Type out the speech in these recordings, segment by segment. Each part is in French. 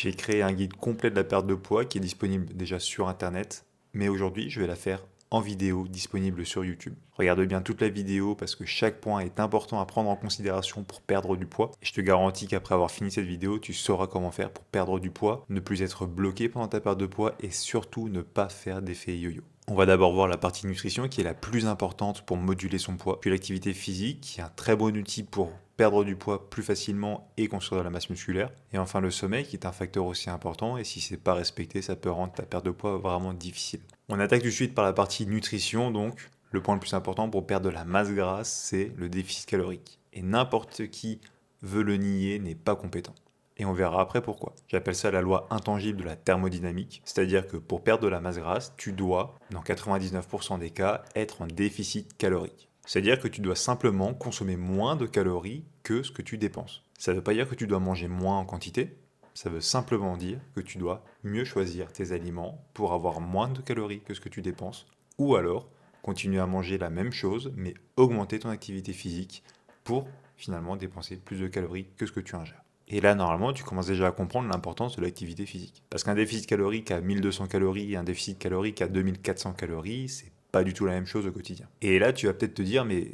J'ai créé un guide complet de la perte de poids qui est disponible déjà sur Internet, mais aujourd'hui je vais la faire en vidéo disponible sur YouTube. Regarde bien toute la vidéo parce que chaque point est important à prendre en considération pour perdre du poids. Et je te garantis qu'après avoir fini cette vidéo, tu sauras comment faire pour perdre du poids, ne plus être bloqué pendant ta perte de poids et surtout ne pas faire d'effet yo-yo. On va d'abord voir la partie nutrition qui est la plus importante pour moduler son poids, puis l'activité physique qui est un très bon outil pour perdre du poids plus facilement et construire de la masse musculaire. Et enfin le sommeil qui est un facteur aussi important et si c'est pas respecté, ça peut rendre ta perte de poids vraiment difficile. On attaque tout de suite par la partie nutrition donc. Le point le plus important pour perdre de la masse grasse, c'est le déficit calorique. Et n'importe qui veut le nier n'est pas compétent. Et on verra après pourquoi. J'appelle ça la loi intangible de la thermodynamique, c'est-à-dire que pour perdre de la masse grasse, tu dois, dans 99% des cas, être en déficit calorique. C'est-à-dire que tu dois simplement consommer moins de calories que ce que tu dépenses. Ça ne veut pas dire que tu dois manger moins en quantité, ça veut simplement dire que tu dois mieux choisir tes aliments pour avoir moins de calories que ce que tu dépenses, ou alors continuer à manger la même chose mais augmenter ton activité physique pour finalement dépenser plus de calories que ce que tu ingères. Et là, normalement, tu commences déjà à comprendre l'importance de l'activité physique. Parce qu'un déficit calorique à 1200 calories et un déficit calorique à 2400 calories, c'est pas du tout la même chose au quotidien. Et là, tu vas peut-être te dire, mais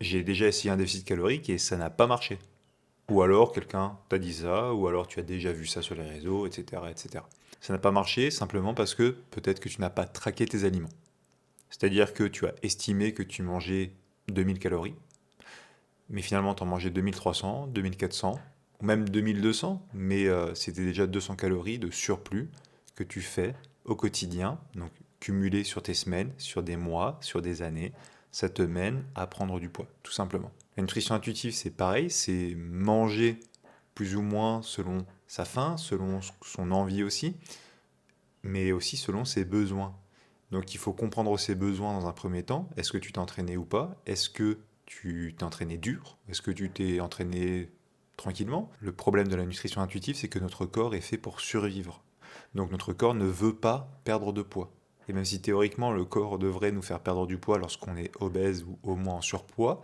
j'ai déjà essayé un déficit calorique et ça n'a pas marché. Ou alors quelqu'un t'a dit ça, ou alors tu as déjà vu ça sur les réseaux, etc. etc. Ça n'a pas marché simplement parce que peut-être que tu n'as pas traqué tes aliments. C'est-à-dire que tu as estimé que tu mangeais 2000 calories, mais finalement tu en mangeais 2300, 2400, ou même 2200, mais c'était déjà 200 calories de surplus que tu fais au quotidien, donc cumulé sur tes semaines, sur des mois, sur des années, ça te mène à prendre du poids, tout simplement. La nutrition intuitive, c'est pareil, c'est manger plus ou moins selon sa faim, selon son envie aussi, mais aussi selon ses besoins. Donc il faut comprendre ses besoins dans un premier temps. Est-ce que tu t'es entraîné ou pas? Est-ce que tu t'es entraîné dur? Est-ce que tu t'es entraîné tranquillement? Le problème de la nutrition intuitive, c'est que notre corps est fait pour survivre. Donc notre corps ne veut pas perdre de poids. Et même si théoriquement le corps devrait nous faire perdre du poids lorsqu'on est obèse ou au moins en surpoids,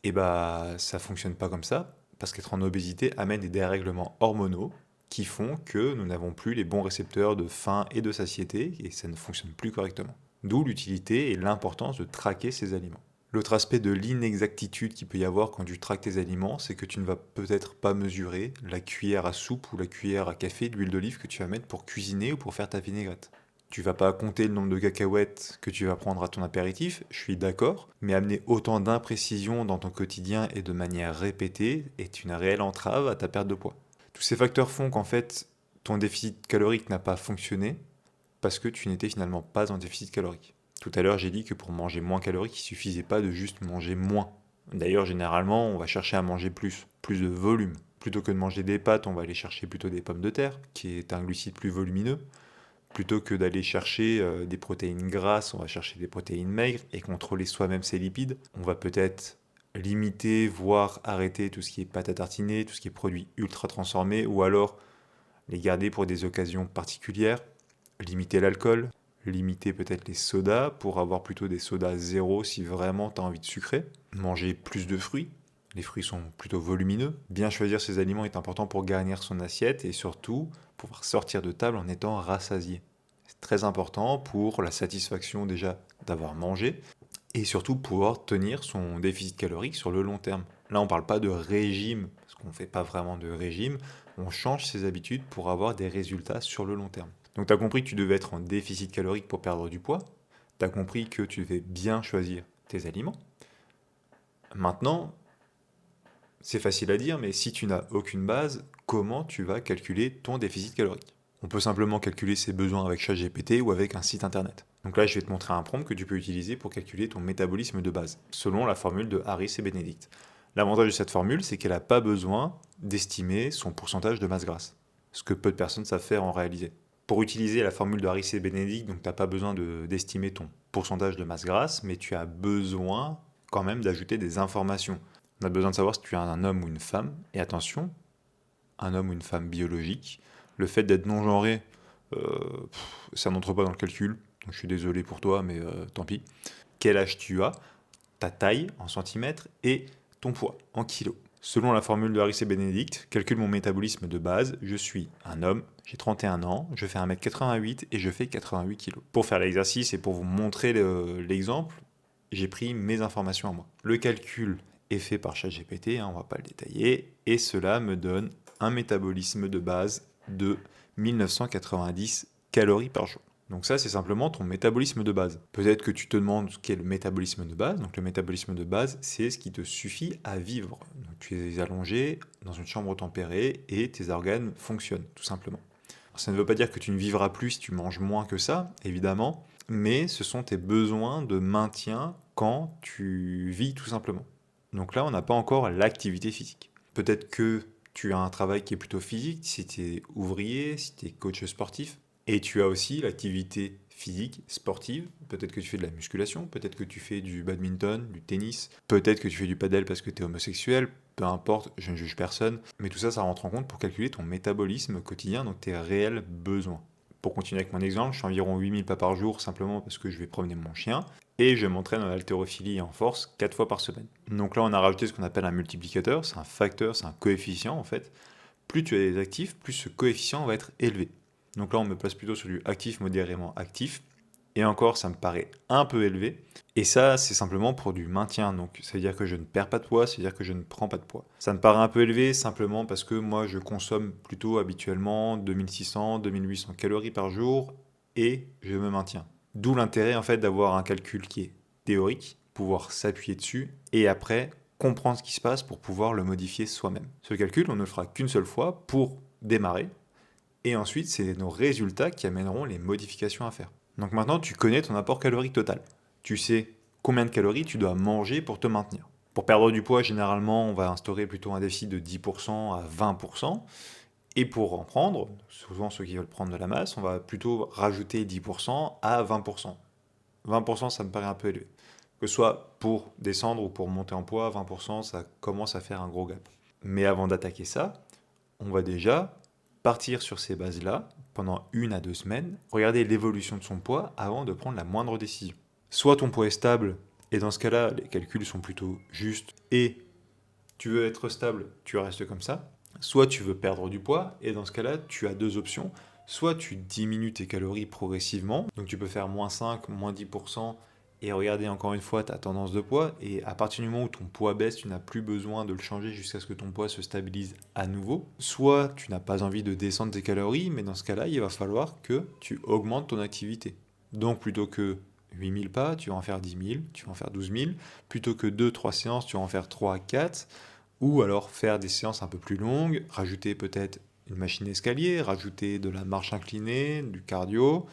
et bah ça fonctionne pas comme ça, parce qu'être en obésité amène des dérèglements hormonaux qui font que nous n'avons plus les bons récepteurs de faim et de satiété, et ça ne fonctionne plus correctement. D'où l'utilité et l'importance de traquer ces aliments. L'autre aspect de l'inexactitude qu'il peut y avoir quand tu traques tes aliments, c'est que tu ne vas peut-être pas mesurer la cuillère à soupe ou la cuillère à café d'huile d'olive que tu vas mettre pour cuisiner ou pour faire ta vinaigrette. Tu vas pas compter le nombre de cacahuètes que tu vas prendre à ton apéritif, je suis d'accord, mais amener autant d'imprécision dans ton quotidien et de manière répétée est une réelle entrave à ta perte de poids. Tous ces facteurs font qu'en fait, ton déficit calorique n'a pas fonctionné parce que tu n'étais finalement pas en déficit calorique. Tout à l'heure, j'ai dit que pour manger moins calorique, il suffisait pas de juste manger moins. D'ailleurs, généralement, on va chercher à manger plus de volume. Plutôt que de manger des pâtes, on va aller chercher plutôt des pommes de terre, qui est un glucide plus volumineux. Plutôt que d'aller chercher des protéines grasses, on va chercher des protéines maigres et contrôler soi-même ses lipides. On va peut-être limiter, voire arrêter tout ce qui est pâte à tartiner, tout ce qui est produits ultra transformés, ou alors les garder pour des occasions particulières. Limiter l'alcool, limiter peut-être les sodas pour avoir plutôt des sodas zéro si vraiment tu as envie de sucrer. Manger plus de fruits. Les fruits sont plutôt volumineux. Bien choisir ses aliments est important pour garnir son assiette et surtout pouvoir sortir de table en étant rassasié. C'est très important pour la satisfaction déjà d'avoir mangé et surtout pouvoir tenir son déficit calorique sur le long terme. Là, on ne parle pas de régime, parce qu'on ne fait pas vraiment de régime, on change ses habitudes pour avoir des résultats sur le long terme. Donc tu as compris que tu devais être en déficit calorique pour perdre du poids, tu as compris que tu devais bien choisir tes aliments. Maintenant, c'est facile à dire, mais si tu n'as aucune base, comment tu vas calculer ton déficit calorique? On peut simplement calculer ses besoins avec ChatGPT ou avec un site internet. Donc là, je vais te montrer un prompt que tu peux utiliser pour calculer ton métabolisme de base, selon la formule de Harris et Benedict. L'avantage de cette formule, c'est qu'elle n'a pas besoin d'estimer son pourcentage de masse grasse, ce que peu de personnes savent faire en réalité. Pour utiliser la formule de Harris et Benedict, donc tu n'as pas besoin d'estimer ton pourcentage de masse grasse, mais tu as besoin quand même d'ajouter des informations. On a besoin de savoir si tu es un homme ou une femme, et attention, un homme ou une femme biologique. Le fait d'être non-genré, ça n'entre pas dans le calcul, donc je suis désolé pour toi, mais tant pis. Quel âge tu as, ta taille en centimètres et ton poids en kilos. Selon la formule de Harris et Benedict, calcule mon métabolisme de base, je suis un homme, j'ai 31 ans, je fais 1m88 et je fais 88 kg. Pour faire l'exercice et pour vous montrer l'exemple, j'ai pris mes informations à moi. Le calcul est fait par ChatGPT, on ne va pas le détailler, et cela me donne un métabolisme de base de 1990 calories par jour. Donc ça, c'est simplement ton métabolisme de base. Peut-être que tu te demandes ce qu'est le métabolisme de base. Donc le métabolisme de base, c'est ce qui te suffit à vivre. Donc tu es allongé dans une chambre tempérée et tes organes fonctionnent, tout simplement. Alors, ça ne veut pas dire que tu ne vivras plus si tu manges moins que ça, évidemment, mais ce sont tes besoins de maintien quand tu vis, tout simplement. Donc là, on n'a pas encore l'activité physique. Peut-être que tu as un travail qui est plutôt physique, si tu es ouvrier, si tu es coach sportif, et tu as aussi l'activité physique, sportive. Peut-être que tu fais de la musculation, peut-être que tu fais du badminton, du tennis, peut-être que tu fais du padel parce que tu es homosexuel, peu importe, je ne juge personne. Mais tout ça, ça rentre en compte pour calculer ton métabolisme quotidien, donc tes réels besoins. Pour continuer avec mon exemple, je fais environ 8000 pas par jour simplement parce que je vais promener mon chien et je m'entraîne en haltérophilie et en force 4 fois par semaine. Donc là, on a rajouté ce qu'on appelle un multiplicateur, c'est un facteur, c'est un coefficient en fait. Plus tu as des actifs, plus ce coefficient va être élevé. Donc là, on me place plutôt sur du actif modérément actif. Et encore, ça me paraît un peu élevé. Et ça, c'est simplement pour du maintien. Donc, ça veut dire que je ne perds pas de poids, ça veut dire que je ne prends pas de poids. Ça me paraît un peu élevé simplement parce que moi, je consomme plutôt habituellement 2600, 2800 calories par jour et je me maintiens. D'où l'intérêt en fait d'avoir un calcul qui est théorique, pouvoir s'appuyer dessus et après comprendre ce qui se passe pour pouvoir le modifier soi-même. Ce calcul, on ne le fera qu'une seule fois pour démarrer. Et ensuite, c'est nos résultats qui amèneront les modifications à faire. Donc maintenant, tu connais ton apport calorique total. Tu sais combien de calories tu dois manger pour te maintenir. Pour perdre du poids, généralement, on va instaurer plutôt un déficit de 10% à 20%. Et pour en prendre, souvent ceux qui veulent prendre de la masse, on va plutôt rajouter 10% à 20%. 20%, ça me paraît un peu élevé. Que ce soit pour descendre ou pour monter en poids, 20%, ça commence à faire un gros gap. Mais avant d'attaquer ça, on va déjà partir sur ces bases-là pendant 1 à 2 semaines, regarder l'évolution de son poids avant de prendre la moindre décision. Soit ton poids est stable, et dans ce cas-là, les calculs sont plutôt justes, et tu veux être stable, tu restes comme ça. Soit tu veux perdre du poids, et dans ce cas-là, tu as 2 options. Soit tu diminues tes calories progressivement, donc tu peux faire -5, -10%, et regarder encore une fois ta tendance de poids, et à partir du moment où ton poids baisse, tu n'as plus besoin de le changer jusqu'à ce que ton poids se stabilise à nouveau. Soit tu n'as pas envie de descendre tes calories, mais dans ce cas-là, il va falloir que tu augmentes ton activité. Donc plutôt que 8000 pas, tu vas en faire 10 000, tu vas en faire 12 000. Plutôt que 2-3 séances, tu vas en faire 3 à 4. Ou alors faire des séances un peu plus longues, rajouter peut-être une machine escalier, rajouter de la marche inclinée, du cardio,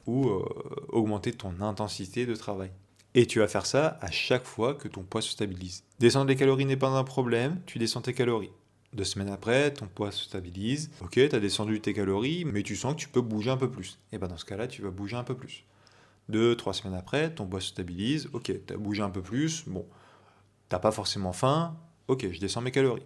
ou augmenter ton intensité de travail. Et tu vas faire ça à chaque fois que ton poids se stabilise. Descendre les calories n'est pas un problème, tu descends tes calories. 2 semaines après, ton poids se stabilise. Ok, tu as descendu tes calories, mais tu sens que tu peux bouger un peu plus. Et bien dans ce cas-là, tu vas bouger un peu plus. 2-3 semaines après, ton poids se stabilise. Ok, tu as bougé un peu plus. Bon, t'as pas forcément faim. Ok, je descends mes calories.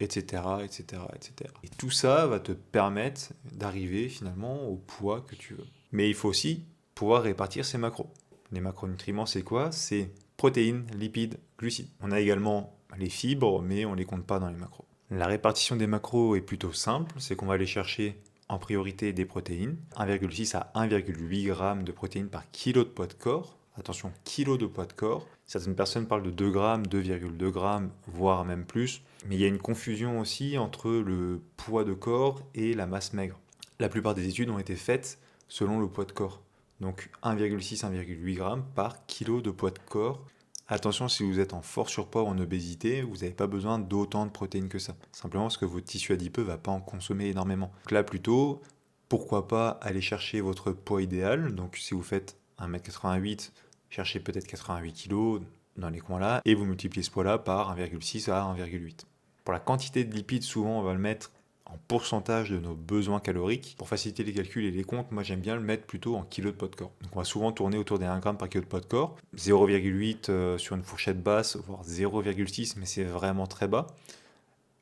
Etc, etc, etc. Et tout ça va te permettre d'arriver finalement au poids que tu veux. Mais il faut aussi pouvoir répartir ces macros. Les macronutriments, c'est quoi? C'est protéines, lipides, glucides. On a également les fibres, mais on ne les compte pas dans les macros. La répartition des macros est plutôt simple, c'est qu'on va aller chercher en priorité des protéines, 1,6 à 1,8 g de protéines par kilo de poids de corps. Attention, kilo de poids de corps. Certaines personnes parlent de 2 grammes, 2,2 grammes, voire même plus. Mais il y a une confusion aussi entre le poids de corps et la masse maigre. La plupart des études ont été faites selon le poids de corps. Donc 1,6, 1,8 grammes par kilo de poids de corps. Attention, si vous êtes en fort surpoids ou en obésité, vous n'avez pas besoin d'autant de protéines que ça. Simplement parce que votre tissu adipeux ne va pas en consommer énormément. Donc là, plutôt, pourquoi pas aller chercher votre poids idéal. Donc si vous faites 1m88, cherchez peut-être 88 kg dans les coins là, et vous multipliez ce poids-là par 1,6 à 1,8. Pour la quantité de lipides, souvent, on va le mettre en pourcentage de nos besoins caloriques. Pour faciliter les calculs et les comptes, moi j'aime bien le mettre plutôt en kilos de poids de corps. Donc on va souvent tourner autour des 1 g par kilo de poids de corps. 0,8 sur une fourchette basse, voire 0,6, mais c'est vraiment très bas.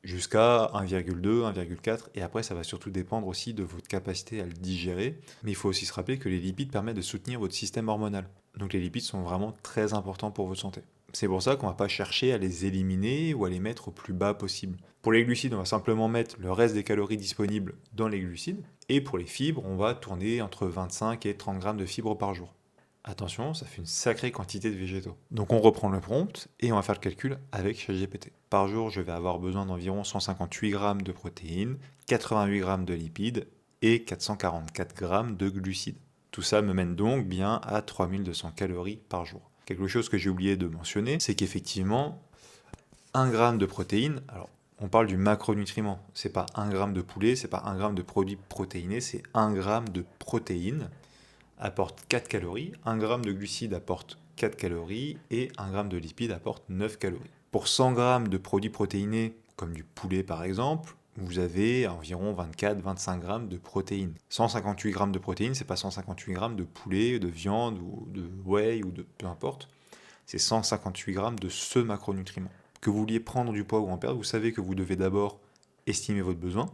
Jusqu'à 1,2, 1,4, et après ça va surtout dépendre aussi de votre capacité à le digérer. Mais il faut aussi se rappeler que les lipides permettent de soutenir votre système hormonal. Donc les lipides sont vraiment très importants pour votre santé. C'est pour ça qu'on va pas chercher à les éliminer ou à les mettre au plus bas possible. Pour les glucides, on va simplement mettre le reste des calories disponibles dans les glucides. Et pour les fibres, on va tourner entre 25 et 30 grammes de fibres par jour. Attention, ça fait une sacrée quantité de végétaux. Donc on reprend le prompt et on va faire le calcul avec ChatGPT. Par jour, je vais avoir besoin d'environ 158 grammes de protéines, 88 grammes de lipides et 444 grammes de glucides. Tout ça me mène donc bien à 3200 calories par jour. Quelque chose que j'ai oublié de mentionner, c'est qu'effectivement, 1 gramme de protéines, alors on parle du macronutriment, c'est pas 1 gramme de poulet, c'est pas 1 gramme de produits protéinés, c'est 1 gramme de protéines apporte 4 calories, 1 gramme de glucides apporte 4 calories et 1 gramme de lipides apporte 9 calories. Pour 100 grammes de produits protéinés, comme du poulet par exemple, vous avez environ 24-25 grammes de protéines. 158 grammes de protéines, c'est pas 158 grammes de poulet, de viande ou de whey ou de peu importe. C'est 158 grammes de ce macronutriment. Que vous vouliez prendre du poids ou en perdre, vous savez que vous devez d'abord estimer votre besoin,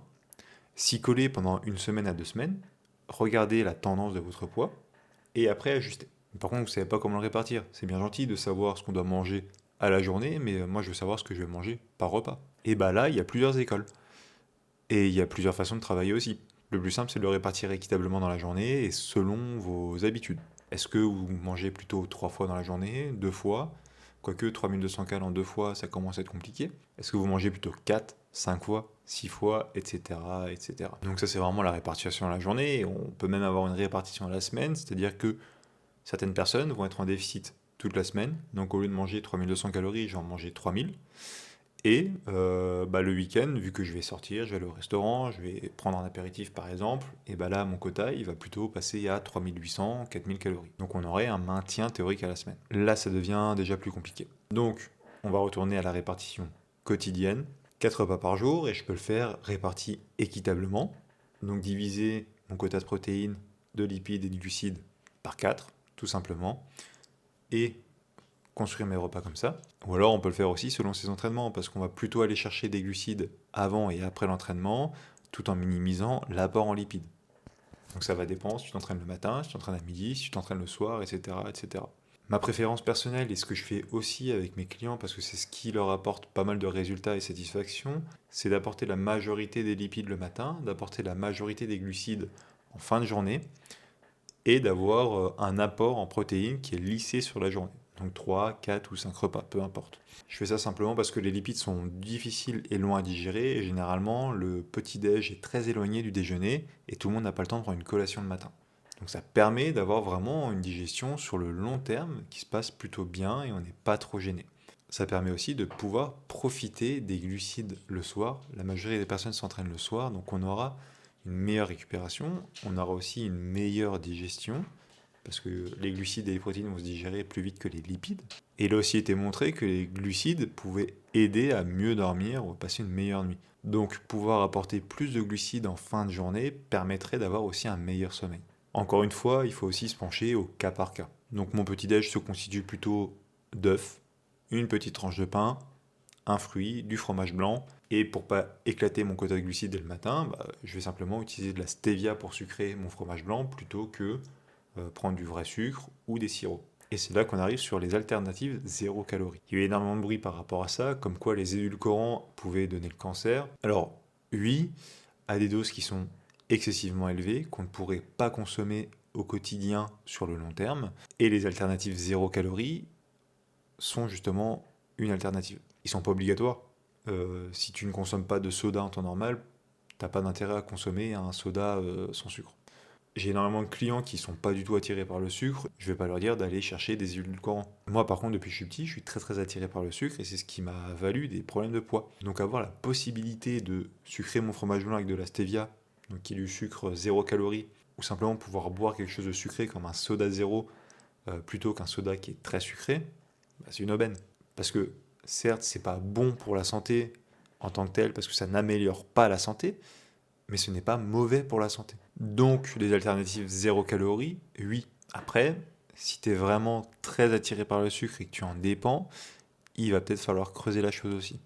s'y coller pendant une semaine à 2 semaines, regarder la tendance de votre poids et après ajuster. Par contre, vous ne savez pas comment le répartir. C'est bien gentil de savoir ce qu'on doit manger à la journée, mais moi je veux savoir ce que je vais manger par repas. Et bah là, il y a plusieurs écoles. Et il y a plusieurs façons de travailler aussi. Le plus simple, c'est de le répartir équitablement dans la journée et selon vos habitudes. Est-ce que vous mangez plutôt 3 fois dans la journée, 2 fois? Quoique 3200 calories en 2 fois, ça commence à être compliqué. Est-ce que vous mangez plutôt 4, 5 fois, 6 fois, etc., etc. Donc ça, c'est vraiment la répartition à la journée. Et on peut même avoir une répartition à la semaine, c'est-à-dire que certaines personnes vont être en déficit toute la semaine. Donc au lieu de manger 3200 calories, je vais en manger 3000. Et le week-end, vu que je vais sortir, je vais aller au restaurant, je vais prendre un apéritif par exemple, et bah là, mon quota, il va plutôt passer à 3800, 4000 calories. Donc on aurait un maintien théorique à la semaine. Là, ça devient déjà plus compliqué. Donc, on va retourner à la répartition quotidienne, 4 repas par jour, et je peux le faire réparti équitablement. Donc diviser mon quota de protéines, de lipides et de glucides par 4, tout simplement. Et construire mes repas comme ça. Ou alors on peut le faire aussi selon ses entraînements, parce qu'on va plutôt aller chercher des glucides avant et après l'entraînement, tout en minimisant l'apport en lipides. Donc ça va dépendre si tu t'entraînes le matin, si tu t'entraînes à midi, si tu t'entraînes le soir, etc., etc. Ma préférence personnelle et ce que je fais aussi avec mes clients, parce que c'est ce qui leur apporte pas mal de résultats et satisfaction, c'est d'apporter la majorité des lipides le matin, d'apporter la majorité des glucides en fin de journée, et d'avoir un apport en protéines qui est lissé sur la journée. Donc 3, 4 ou 5 repas, peu importe. Je fais ça simplement parce que les lipides sont difficiles et longs à digérer, et généralement le petit-déj est très éloigné du déjeuner, et tout le monde n'a pas le temps de prendre une collation le matin. Donc ça permet d'avoir vraiment une digestion sur le long terme qui se passe plutôt bien et on n'est pas trop gêné. Ça permet aussi de pouvoir profiter des glucides le soir. La majorité des personnes s'entraînent le soir, donc on aura une meilleure récupération, on aura aussi une meilleure digestion, parce que les glucides et les protéines vont se digérer plus vite que les lipides. Et il a aussi été montré que les glucides pouvaient aider à mieux dormir ou à passer une meilleure nuit. Donc pouvoir apporter plus de glucides en fin de journée permettrait d'avoir aussi un meilleur sommeil. Encore une fois, il faut aussi se pencher au cas par cas. Donc mon petit-déj se constitue plutôt d'œufs, une petite tranche de pain, un fruit, du fromage blanc. Et pour pas éclater mon quota de glucides dès le matin, je vais simplement utiliser de la stevia pour sucrer mon fromage blanc plutôt que prendre du vrai sucre ou des sirops. Et c'est là qu'on arrive sur les alternatives zéro calorie. Il y a eu énormément de bruit par rapport à ça, comme quoi les édulcorants pouvaient donner le cancer. Alors, oui, à des doses qui sont excessivement élevées, qu'on ne pourrait pas consommer au quotidien sur le long terme. Et les alternatives zéro calorie sont justement une alternative. Ils sont pas obligatoires. Si tu ne consommes pas de soda en temps normal, t'as pas d'intérêt à consommer un soda sans sucre. J'ai énormément de clients qui sont pas du tout attirés par le sucre, je vais pas leur dire d'aller chercher des édulcorants. Moi par contre depuis que je suis petit, je suis très très attiré par le sucre et c'est ce qui m'a valu des problèmes de poids. Donc avoir la possibilité de sucrer mon fromage blanc avec de la stevia, donc qui est du sucre zéro calorie, ou simplement pouvoir boire quelque chose de sucré comme un soda zéro plutôt qu'un soda qui est très sucré, c'est une aubaine. Parce que certes c'est pas bon pour la santé en tant que tel, parce que ça n'améliore pas la santé, mais ce n'est pas mauvais pour la santé. Donc, les alternatives zéro calorie, oui. Après, si tu es vraiment très attiré par le sucre et que tu en dépends, il va peut-être falloir creuser la chose aussi.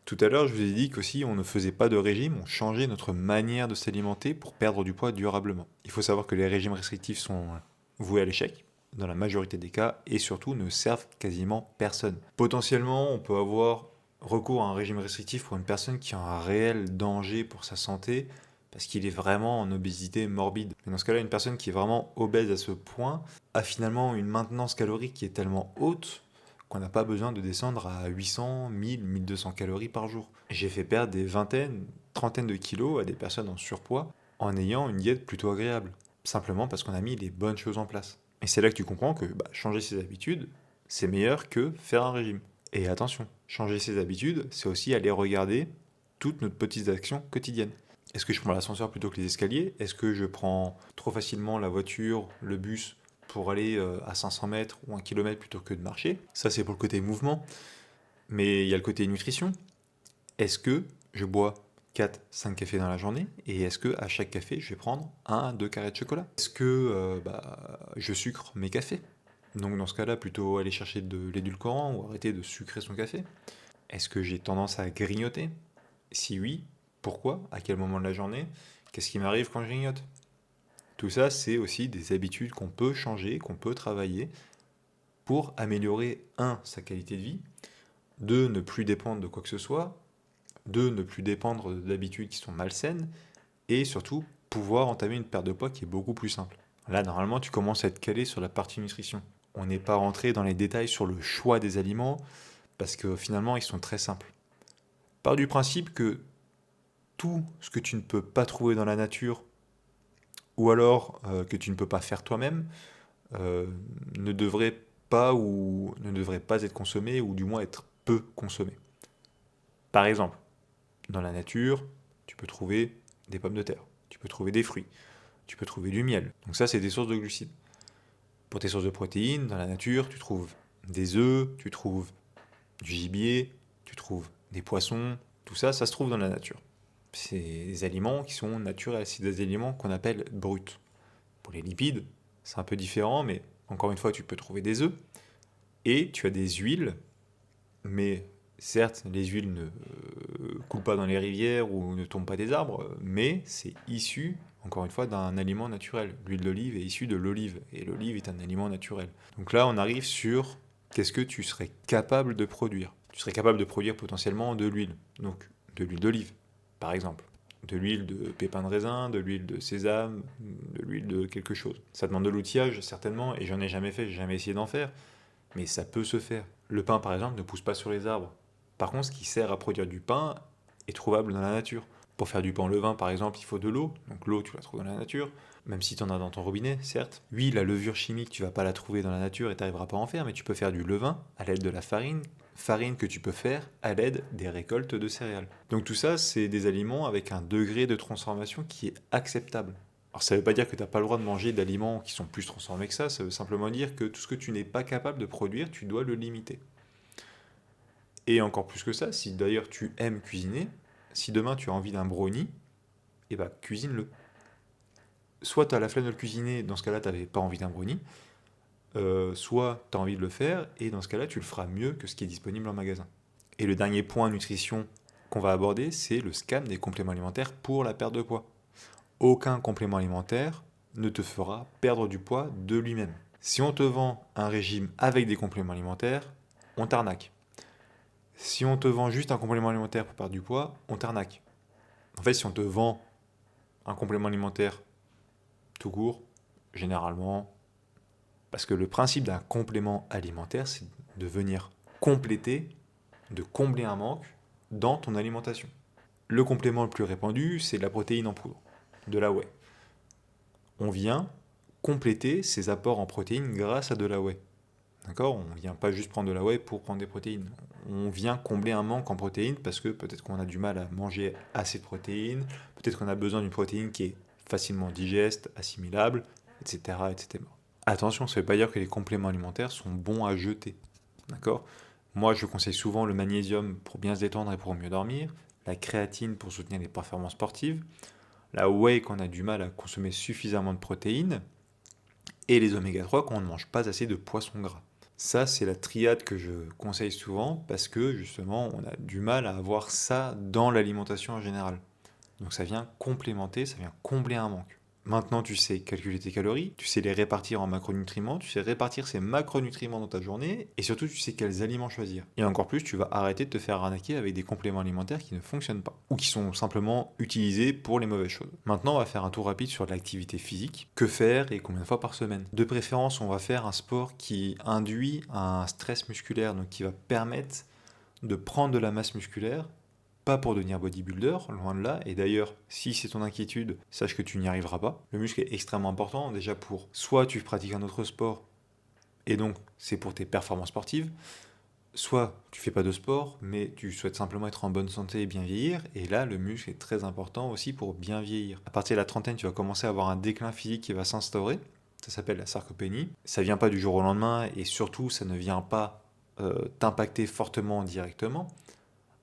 Tout à l'heure, je vous ai dit qu'aussi on ne faisait pas de régime, on changeait notre manière de s'alimenter pour perdre du poids durablement. Il faut savoir que les régimes restrictifs sont voués à l'échec. dans la majorité des cas et surtout ne servent quasiment personne. Potentiellement, on peut avoir recours à un régime restrictif pour une personne qui a un réel danger pour sa santé parce qu'il est vraiment en obésité morbide. Mais dans ce cas-là, une personne qui est vraiment obèse à ce point a finalement une maintenance calorique qui est tellement haute qu'on n'a pas besoin de descendre à 800, 1000, 1200 calories par jour. J'ai fait perdre des vingtaines, trentaines de kilos à des personnes en surpoids en ayant une diète plutôt agréable. Simplement parce qu'on a mis les bonnes choses en place. Et c'est là que tu comprends que changer ses habitudes, c'est meilleur que faire un régime. Et attention, changer ses habitudes, c'est aussi aller regarder toutes nos petites actions quotidiennes. Est-ce que je prends l'ascenseur plutôt que les escaliers? Est-ce que je prends trop facilement la voiture, le bus pour aller à 500 mètres ou 1 kilomètre plutôt que de marcher? Ça, c'est pour le côté mouvement. Mais il y a le côté nutrition. Est-ce que je bois 4-5 cafés dans la journée? Et est-ce que à chaque café, je vais prendre 1-2 carrés de chocolat? Est-ce que je sucre mes cafés? Donc dans ce cas-là, plutôt aller chercher de l'édulcorant ou arrêter de sucrer son café? Est-ce que j'ai tendance à grignoter? Si oui, pourquoi? À quel moment de la journée? Qu'est-ce qui m'arrive quand je grignote? Tout ça, c'est aussi des habitudes qu'on peut changer, qu'on peut travailler pour améliorer, sa qualité de vie, 2, ne plus dépendre de quoi que ce soit, 2, ne plus dépendre d'habitudes qui sont malsaines, et surtout, pouvoir entamer une perte de poids qui est beaucoup plus simple. Là, normalement, tu commences à être calé sur la partie nutrition. On n'est pas rentré dans les détails sur le choix des aliments, parce que finalement, ils sont très simples. Pars du principe que tout ce que tu ne peux pas trouver dans la nature, ou alors que tu ne peux pas faire toi-même, ne devrait ne devrait pas être consommé, ou du moins être peu consommé. Par exemple, dans la nature, tu peux trouver des pommes de terre, tu peux trouver des fruits, tu peux trouver du miel. Donc ça, c'est des sources de glucides. Pour tes sources de protéines, dans la nature, tu trouves des œufs, tu trouves du gibier, tu trouves des poissons, tout ça, ça se trouve dans la nature. C'est des aliments qui sont naturels, c'est des aliments qu'on appelle bruts. Pour les lipides, c'est un peu différent, mais encore une fois, tu peux trouver des œufs. Et tu as des huiles, mais certes, les huiles ne coulent pas dans les rivières ou ne tombent pas des arbres, mais c'est issu, encore une fois, d'un aliment naturel. L'huile d'olive est issue de l'olive, et l'olive est un aliment naturel. Donc là, on arrive sur qu'est-ce que tu serais capable de produire. Tu serais capable de produire potentiellement de l'huile, donc de l'huile d'olive, par exemple. De l'huile de pépins de raisin, de l'huile de sésame, de l'huile de quelque chose. Ça demande de l'outillage, certainement, et j'en ai jamais fait, j'ai jamais essayé d'en faire, mais ça peut se faire. Le pain, par exemple, ne pousse pas sur les arbres. Par contre, ce qui sert à produire du pain est trouvable dans la nature. Pour faire du pain au levain, par exemple, il faut de l'eau. Donc l'eau, tu la trouves dans la nature, même si tu en as dans ton robinet, certes. Oui, la levure chimique, tu vas pas la trouver dans la nature et tu n'arriveras pas à en faire, mais tu peux faire du levain à l'aide de la farine, farine que tu peux faire à l'aide des récoltes de céréales. Donc tout ça, c'est des aliments avec un degré de transformation qui est acceptable. Alors ça ne veut pas dire que tu n'as pas le droit de manger d'aliments qui sont plus transformés que ça veut simplement dire que tout ce que tu n'es pas capable de produire, tu dois le limiter. Et encore plus que ça, si d'ailleurs tu aimes cuisiner, si demain tu as envie d'un brownie, eh ben cuisine-le. Soit tu as la flemme de le cuisiner, dans ce cas-là tu n'avais pas envie d'un brownie, soit tu as envie de le faire, et dans ce cas-là tu le feras mieux que ce qui est disponible en magasin. Et le dernier point nutrition qu'on va aborder, c'est le scam des compléments alimentaires pour la perte de poids. Aucun complément alimentaire ne te fera perdre du poids de lui-même. Si on te vend un régime avec des compléments alimentaires, on t'arnaque. Si on te vend juste un complément alimentaire pour perdre du poids, on t'arnaque. En fait, si on te vend un complément alimentaire tout court, généralement, parce que le principe d'un complément alimentaire, c'est de venir compléter, de combler un manque dans ton alimentation. Le complément le plus répandu, c'est la protéine en poudre, de la whey. On vient compléter ses apports en protéines grâce à de la whey. D'accord? On ne vient pas juste prendre de la whey pour prendre des protéines. On vient combler un manque en protéines parce que peut-être qu'on a du mal à manger assez de protéines, peut-être qu'on a besoin d'une protéine qui est facilement digeste, assimilable, etc. etc. Attention, ça ne veut pas dire que les compléments alimentaires sont bons à jeter. D'accord? Moi, je conseille souvent le magnésium pour bien se détendre et pour mieux dormir, la créatine pour soutenir les performances sportives, la whey quand on a du mal à consommer suffisamment de protéines, et les oméga 3 quand on ne mange pas assez de poissons gras. Ça, c'est la triade que je conseille souvent parce que justement, on a du mal à avoir ça dans l'alimentation en général. Donc ça vient complémenter, ça vient combler un manque. Maintenant, tu sais calculer tes calories, tu sais les répartir en macronutriments, tu sais répartir ces macronutriments dans ta journée, et surtout, tu sais quels aliments choisir. Et encore plus, tu vas arrêter de te faire arnaquer avec des compléments alimentaires qui ne fonctionnent pas, ou qui sont simplement utilisés pour les mauvaises choses. Maintenant, on va faire un tour rapide sur l'activité physique. Que faire et combien de fois par semaine? De préférence, on va faire un sport qui induit un stress musculaire, donc qui va permettre de prendre de la masse musculaire, pas pour devenir bodybuilder, loin de là. Et d'ailleurs, si c'est ton inquiétude, sache que tu n'y arriveras pas. Le muscle est extrêmement important, déjà pour soit tu pratiques un autre sport, et donc c'est pour tes performances sportives, soit tu fais pas de sport, mais tu souhaites simplement être en bonne santé et bien vieillir, et là le muscle est très important aussi pour bien vieillir. À partir de la trentaine, tu vas commencer à avoir un déclin physique qui va s'instaurer, ça s'appelle la sarcopénie. Ça vient pas du jour au lendemain, et surtout ça ne vient pas t'impacter fortement directement.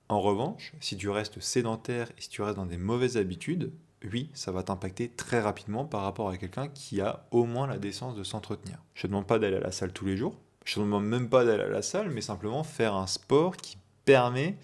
En revanche, si tu restes sédentaire et si tu restes dans des mauvaises habitudes, oui, ça va t'impacter très rapidement par rapport à quelqu'un qui a au moins la décence de s'entretenir. Je ne te demande pas d'aller à la salle tous les jours, je ne te demande même pas d'aller à la salle, mais simplement faire un sport qui permet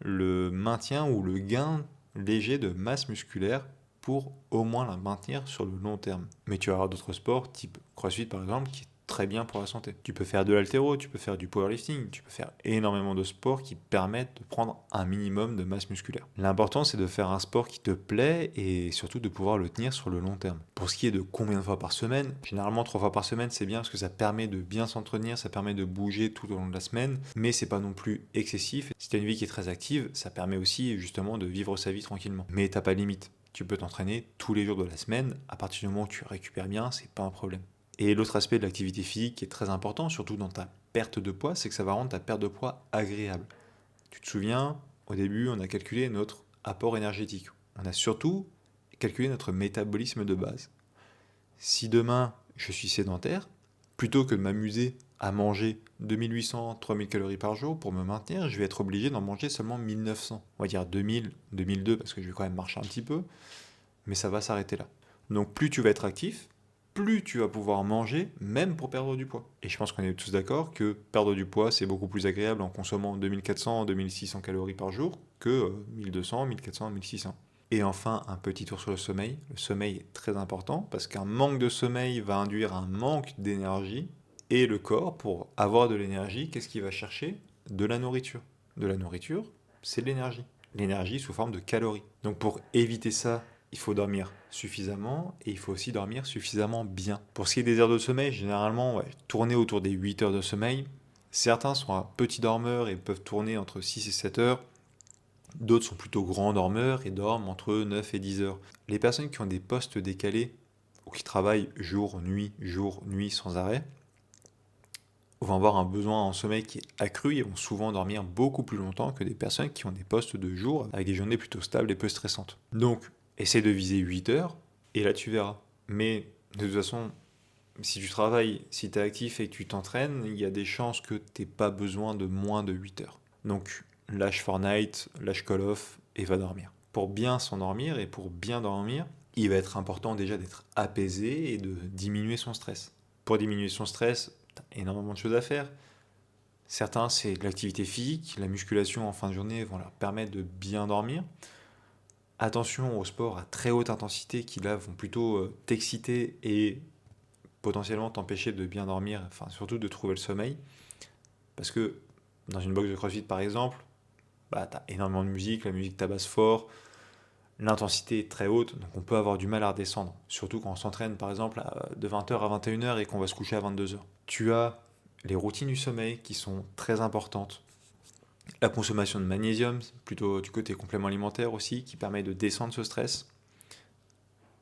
le maintien ou le gain léger de masse musculaire pour au moins la maintenir sur le long terme. Mais tu auras d'autres sports, type CrossFit par exemple, qui est très bien pour la santé. Tu peux faire de l'haltéro, tu peux faire du powerlifting, tu peux faire énormément de sports qui permettent de prendre un minimum de masse musculaire. L'important, c'est de faire un sport qui te plaît et surtout de pouvoir le tenir sur le long terme. Pour ce qui est de combien de fois par semaine, généralement 3 fois par semaine, c'est bien parce que ça permet de bien s'entretenir, ça permet de bouger tout au long de la semaine, mais c'est pas non plus excessif. Si tu as une vie qui est très active, ça permet aussi justement de vivre sa vie tranquillement. Mais t'as pas de limite. Tu peux t'entraîner tous les jours de la semaine, à partir du moment où tu récupères bien, c'est pas un problème. Et l'autre aspect de l'activité physique qui est très important, surtout dans ta perte de poids, c'est que ça va rendre ta perte de poids agréable. Tu te souviens, au début, on a calculé notre apport énergétique. On a surtout calculé notre métabolisme de base. Si demain, je suis sédentaire, plutôt que de m'amuser à manger 2800-3000 calories par jour pour me maintenir, je vais être obligé d'en manger seulement 1900. On va dire 2000, 2002 parce que je vais quand même marcher un petit peu, mais ça va s'arrêter là. Donc plus tu vas être actif, plus tu vas pouvoir manger, même pour perdre du poids. Et je pense qu'on est tous d'accord que perdre du poids, c'est beaucoup plus agréable en consommant 2400, 2600 calories par jour que 1200, 1400, 1600. Et enfin, un petit tour sur le sommeil. Le sommeil est très important parce qu'un manque de sommeil va induire un manque d'énergie. Et le corps, pour avoir de l'énergie, qu'est-ce qu'il va chercher? De la nourriture. De la nourriture, c'est de l'énergie. L'énergie sous forme de calories. Donc pour éviter ça, il faut dormir suffisamment et il faut aussi dormir suffisamment bien. Pour ce qui est des heures de sommeil, généralement, tourner autour des 8 heures de sommeil. Certains sont un petit dormeur et peuvent tourner entre 6 et 7 heures. D'autres sont plutôt grands dormeurs et dorment entre 9 et 10 heures. Les personnes qui ont des postes décalés ou qui travaillent jour, nuit sans arrêt, vont avoir un besoin en sommeil qui est accru et vont souvent dormir beaucoup plus longtemps que des personnes qui ont des postes de jour avec des journées plutôt stables et peu stressantes. Donc, essaie de viser 8 heures et là tu verras. Mais de toute façon, si tu travailles, si tu es actif et que tu t'entraînes, il y a des chances que tu n'aies pas besoin de moins de 8 heures. Donc, lâche Fortnite, lâche Call of et va dormir. Pour bien s'endormir et pour bien dormir, il va être important déjà d'être apaisé et de diminuer son stress. Pour diminuer son stress, tu as énormément de choses à faire. Certains, c'est de l'activité physique, la musculation en fin de journée vont leur permettre de bien dormir. Attention aux sports à très haute intensité qui là vont plutôt t'exciter et potentiellement t'empêcher de bien dormir, enfin surtout de trouver le sommeil. Parce que dans une box de CrossFit par exemple, bah, tu as énormément de musique, la musique tabasse fort, l'intensité est très haute, donc on peut avoir du mal à redescendre. Surtout quand on s'entraîne par exemple de 20h à 21h et qu'on va se coucher à 22h. Tu as les routines du sommeil qui sont très importantes. La consommation de magnésium, plutôt du côté complément alimentaire aussi, qui permet de descendre ce stress.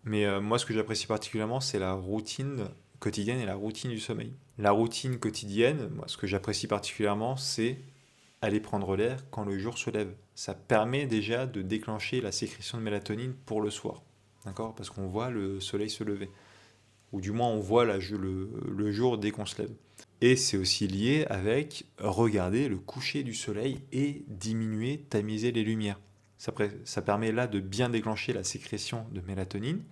Mais moi, ce que j'apprécie particulièrement, c'est la routine quotidienne et la routine du sommeil. La routine quotidienne, moi, ce que j'apprécie particulièrement, c'est aller prendre l'air quand le jour se lève. Ça permet déjà de déclencher la sécrétion de mélatonine pour le soir. D'accord? Parce qu'on voit le soleil se lever. Ou du moins, on voit le jour dès qu'on se lève. Et c'est aussi lié avec regarder le coucher du soleil et diminuer, tamiser les lumières. Ça permet là de bien déclencher la sécrétion de mélatonine,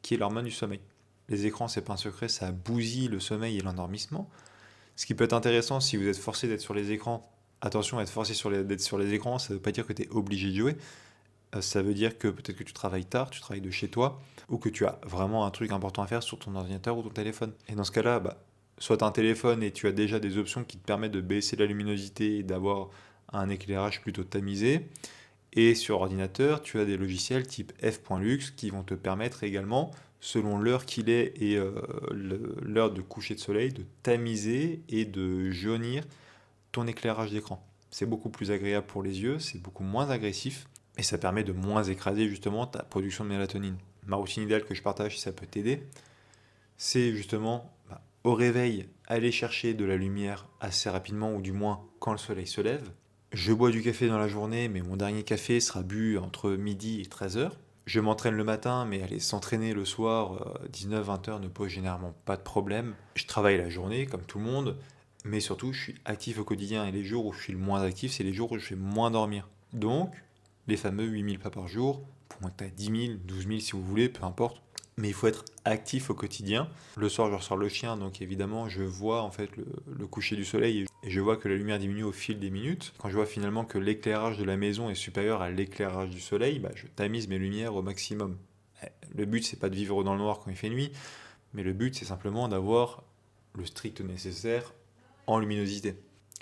qui est l'hormone du sommeil. Les écrans, c'est pas un secret, ça bousille le sommeil et l'endormissement. Ce qui peut être intéressant si vous êtes forcé d'être sur les écrans. Attention, être forcé d'être sur les écrans, ça ne veut pas dire que tu es obligé de jouer, Ça veut dire que peut-être que tu travailles tard, tu travailles de chez toi, ou que tu as vraiment un truc important à faire sur ton ordinateur ou ton téléphone. Et dans ce cas-là, soit tu as un téléphone et tu as déjà des options qui te permettent de baisser la luminosité et d'avoir un éclairage plutôt tamisé. Et sur ordinateur, tu as des logiciels type f.lux qui vont te permettre également, selon l'heure qu'il est et l'heure de coucher de soleil, de tamiser et de jaunir ton éclairage d'écran. C'est beaucoup plus agréable pour les yeux, c'est beaucoup moins agressif et ça permet de moins écraser justement ta production de mélatonine. Ma routine idéale que je partage, si ça peut t'aider, c'est justement au réveil aller chercher de la lumière assez rapidement ou du moins quand le soleil se lève. Je bois du café dans la journée, mais mon dernier café sera bu entre midi et 13h. Je m'entraîne le matin, mais aller s'entraîner le soir, 19-20h ne pose généralement pas de problème. Je travaille la journée, comme tout le monde, mais surtout, je suis actif au quotidien. Et les jours où je suis le moins actif, c'est les jours où je vais moins dormir. Donc, les fameux 8000 pas par jour, pour monter à 10 000, 12 000 si vous voulez, peu importe. Mais il faut être actif au quotidien. Le soir, je ressors le chien, donc évidemment, je vois en fait le coucher du soleil et je vois que la lumière diminue au fil des minutes. Quand je vois finalement que l'éclairage de la maison est supérieur à l'éclairage du soleil, je tamise mes lumières au maximum. Le but, c'est pas de vivre dans le noir quand il fait nuit, mais le but, c'est simplement d'avoir le strict nécessaire en luminosité.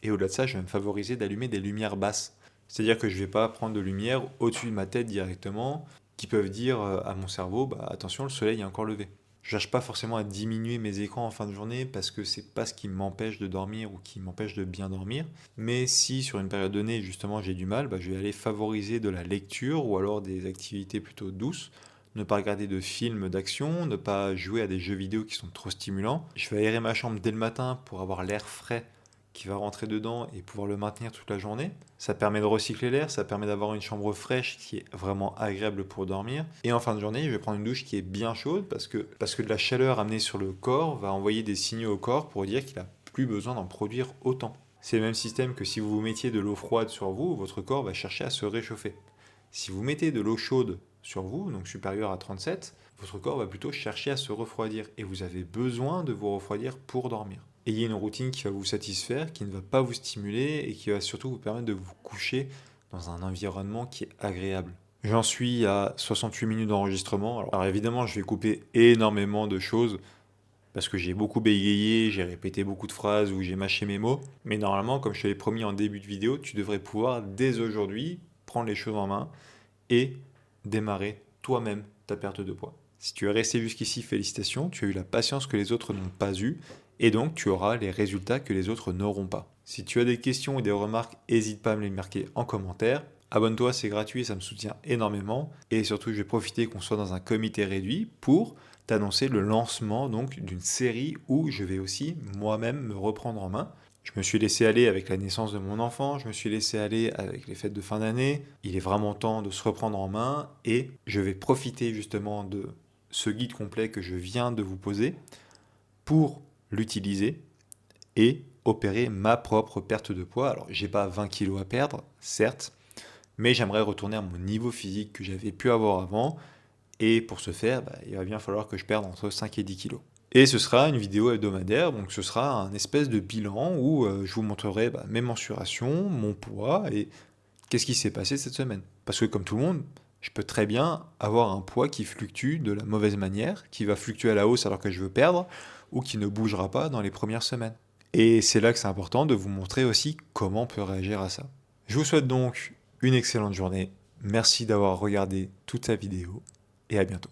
Et au-delà de ça, je vais me favoriser d'allumer des lumières basses. C'est-à-dire que je ne vais pas prendre de lumière au-dessus de ma tête directement, qui peuvent dire à mon cerveau, attention, le soleil est encore levé. Je cherche pas forcément à diminuer mes écrans en fin de journée parce que c'est pas ce qui m'empêche de dormir ou qui m'empêche de bien dormir. Mais si sur une période donnée, justement, j'ai du mal, je vais aller favoriser de la lecture ou alors des activités plutôt douces. Ne pas regarder de films d'action, ne pas jouer à des jeux vidéo qui sont trop stimulants. Je vais aérer ma chambre dès le matin pour avoir l'air frais qui va rentrer dedans et pouvoir le maintenir toute la journée. Ça permet de recycler l'air, ça permet d'avoir une chambre fraîche qui est vraiment agréable pour dormir. Et en fin de journée, je vais prendre une douche qui est bien chaude parce que de la chaleur amenée sur le corps va envoyer des signaux au corps pour dire qu'il n'a plus besoin d'en produire autant. C'est le même système que si vous vous mettiez de l'eau froide sur vous, votre corps va chercher à se réchauffer. Si vous mettez de l'eau chaude sur vous, donc supérieure à 37, votre corps va plutôt chercher à se refroidir et vous avez besoin de vous refroidir pour dormir. Ayez une routine qui va vous satisfaire, qui ne va pas vous stimuler et qui va surtout vous permettre de vous coucher dans un environnement qui est agréable. J'en suis à 68 minutes d'enregistrement. Alors évidemment, je vais couper énormément de choses parce que j'ai beaucoup bégayé, j'ai répété beaucoup de phrases ou j'ai mâché mes mots. Mais normalement, comme je te l'ai promis en début de vidéo, tu devrais pouvoir dès aujourd'hui prendre les choses en main et démarrer toi-même ta perte de poids. Si tu es resté jusqu'ici, félicitations, tu as eu la patience que les autres n'ont pas eue et donc tu auras les résultats que les autres n'auront pas. Si tu as des questions ou des remarques, n'hésite pas à me les marquer en commentaire. Abonne-toi, c'est gratuit, ça me soutient énormément. Et surtout, je vais profiter qu'on soit dans un comité réduit pour t'annoncer le lancement donc d'une série où je vais aussi moi-même me reprendre en main. Je me suis laissé aller avec la naissance de mon enfant, je me suis laissé aller avec les fêtes de fin d'année. Il est vraiment temps de se reprendre en main et je vais profiter justement de ce guide complet que je viens de vous poser pour l'utiliser et opérer ma propre perte de poids. Alors, j'ai pas 20 kilos à perdre, certes, mais j'aimerais retourner à mon niveau physique que j'avais pu avoir avant. Et pour ce faire, il va bien falloir que je perde entre 5 et 10 kilos. Et ce sera une vidéo hebdomadaire, donc ce sera un espèce de bilan où je vous montrerai mes mensurations, mon poids et qu'est-ce qui s'est passé cette semaine. Parce que comme tout le monde, je peux très bien avoir un poids qui fluctue de la mauvaise manière, qui va fluctuer à la hausse alors que je veux perdre, ou qui ne bougera pas dans les premières semaines. Et c'est là que c'est important de vous montrer aussi comment on peut réagir à ça. Je vous souhaite donc une excellente journée. Merci d'avoir regardé toute la vidéo et à bientôt.